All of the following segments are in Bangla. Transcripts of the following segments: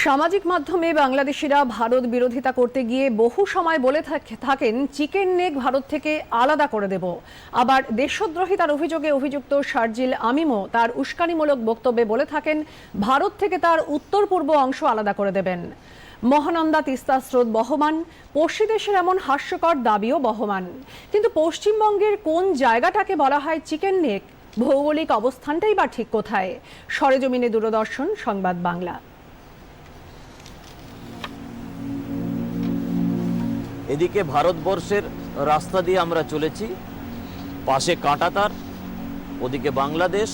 সামাজিক মাধ্যমে বাংলাদেশিরা ভারত বিরোধিতা করতে গিয়ে বহু সময় বলে থাকেন চিকেন নেক ভারত থেকে আলাদা করে দেব। আবার দেশদ্রোহিতার অভিযোগে অভিযুক্ত শারজিল আমিমও তার উস্কানিমূলক বক্তব্যে বলে থাকেন ভারত থেকে তার উত্তর পূর্ব অংশ আলাদা করে দেবেন। মহানন্দা তিস্তা স্রোত বহমান, পশ্চিম দেশের এমন হাস্যকর দাবিও বহমান। কিন্তু পশ্চিমবঙ্গের কোন জায়গাটাকে বলা হয় চিকেন নেক? ভৌগোলিক অবস্থানটাই বা ঠিক কোথায়? সরেজমিনে দূরদর্শন সংবাদ বাংলা। এদিকে ভারতবর্ষের রাস্তা দিয়ে আমরা চলেছি, পাশে কাঁটাতার, ওদিকে বাংলাদেশ,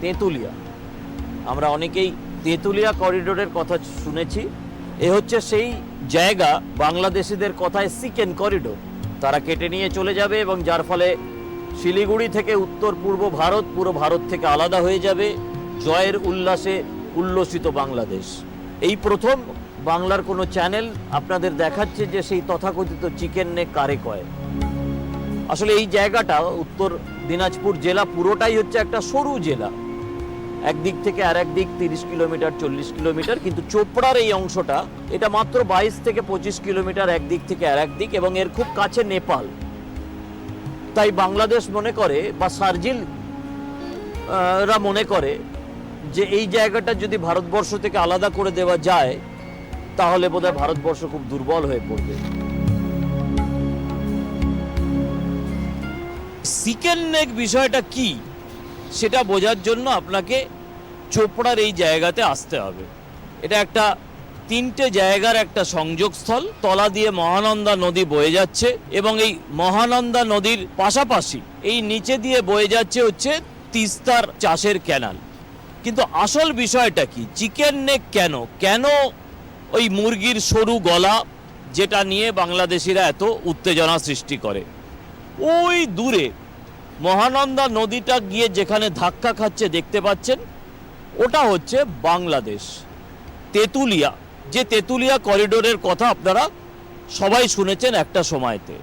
তেঁতুলিয়া। আমরা অনেকেই তেঁতুলিয়া করিডোরের কথা শুনেছি। এ হচ্ছে সেই জায়গা, বাংলাদেশিদের কথায় চিকেন করিডোর। তারা কেটে নিয়ে চলে যাবে এবং যার ফলে শিলিগুড়ি থেকে উত্তর পূর্ব ভারত পুরো ভারত থেকে আলাদা হয়ে যাবে। জয়ের উল্লাসে উল্লসিত বাংলাদেশ। এই প্রথম বাংলার কোনো চ্যানেল আপনাদের দেখাচ্ছে যে সেই তথাকথিত চিকেন নেক কারে কয়। আসলে এই জায়গাটা উত্তর দিনাজপুর জেলা পুরোটাই হচ্ছে একটা সরু জেলা, একদিক থেকে আর একদিক 30 কিলোমিটার 40 কিলোমিটার, কিন্তু চোপড়ার এই অংশটা এটা মাত্র 22 থেকে 25 কিলোমিটার একদিক থেকে আর একদিক, এবং এর খুব কাছে নেপাল। তাই বাংলাদেশ মনে করে বা শারজিল রা মনে করে যে এই জায়গাটা যদি ভারতবর্ষ থেকে আলাদা করে দেওয়া যায় তাহলে বোধহয় ভারতবর্ষ খুব দুর্বল হয়ে পড়বে। চিকেন নেক বিষয়টা কি সেটা বোঝার জন্য আপনাকে চোপড়ার এই জায়গাতে আসতে হবে। এটা একটা 3টে জায়গার একটা সংযোগস্থল। তলা দিয়ে মহানন্দা নদী বয়ে যাচ্ছে এবং এই মহানন্দা নদীর পাশাপাশি এই নিচে দিয়ে বয়ে যাচ্ছে হচ্ছে তিস্তার চাষের ক্যানাল। কিন্তু আসল বিষয়টা কি? চিকেন নেক কেন কেন ওই মুরগির সরু গলা, যেটা নিয়ে বাংলাদেশিরা এত উত্তেজনা সৃষ্টি করে। ওই দূরে মহানন্দা নদীটা গিয়ে যেখানে ধাক্কা খাচ্ছে দেখতে পাচ্ছেন, ওটা হচ্ছে বাংলাদেশ। তেঁতুলিয়া, যে তেঁতুলিয়া করিডোরের কথা আপনারা সবাই শুনেছেন একটা সময়তে,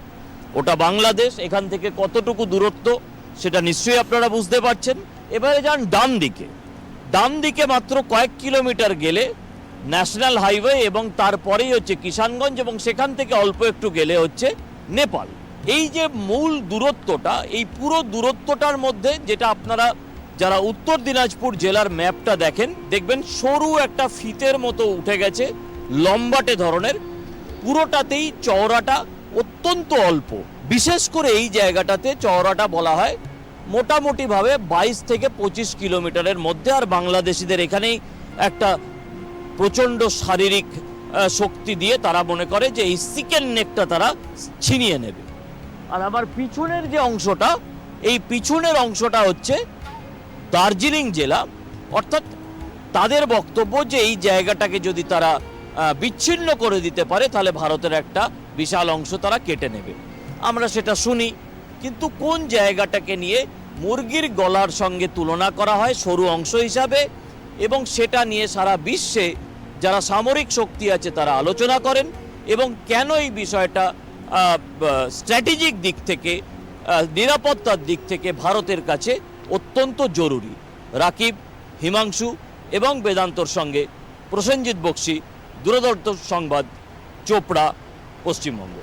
ওটা বাংলাদেশ। এখান থেকে কতটুকু দূরত্ব সেটা নিশ্চয়ই আপনারা বুঝতে পারছেন। এবারে যান ডান দিকে। ডান দিকে মাত্র কয়েক কিলোমিটার গেলে ন্যাশনাল হাইওয়ে এবং তারপরেই হচ্ছে কিষানগঞ্জ, এবং সেখান থেকে অল্প একটু গেলে হচ্ছে নেপাল। এই যে মূল দূরত্বটা, এই পুরো দূরত্বটার মধ্যে যেটা আপনারা যারা উত্তর দিনাজপুর জেলার ম্যাপটা দেখেন, দেখবেন সরু একটা ফিতের মতো উঠে গেছে, লম্বাটে ধরনের। পুরোটাতেই চওড়াটা অত্যন্ত অল্প। বিশেষ করে এই জায়গাটাতে চওড়াটা বলা হয় মোটামুটিভাবে 22 থেকে 25 কিলোমিটারের মধ্যে। আর বাংলাদেশিদের এখানেই একটা প্রচণ্ড শারীরিক শক্তি দিয়ে তারা মনে করে যে এই চিকেন নেকটা তারা ছিনিয়ে নেবে। আর আবার পিছনের যে অংশটা, এই পিছনের অংশটা হচ্ছে দার্জিলিং জেলা। অর্থাৎ তাদের বক্তব্য যে এই জায়গাটাকে যদি তারা বিচ্ছিন্ন করে দিতে পারে তাহলে ভারতের একটা বিশাল অংশ তারা কেটে নেবে। আমরা সেটা শুনি, কিন্তু কোন জায়গাটাকে নিয়ে মুরগির গলার সঙ্গে তুলনা করা হয় সরু অংশ হিসাবে, এবং সেটা নিয়ে সারা বিশ্বে যারা সামরিক শক্তি আছে তারা আলোচনা করেন, এবং কেন এই বিষয়টা স্ট্র্যাটেজিক দিক থেকে, নিরাপত্তার দিক থেকে ভারতের কাছে অত্যন্ত জরুরি। রাকিব, হিমাংশু এবং বেদান্তর সঙ্গে প্রসেনজিৎ বক্সি, দূরদর্শন সংবাদ, চোপড়া, পশ্চিমবঙ্গ।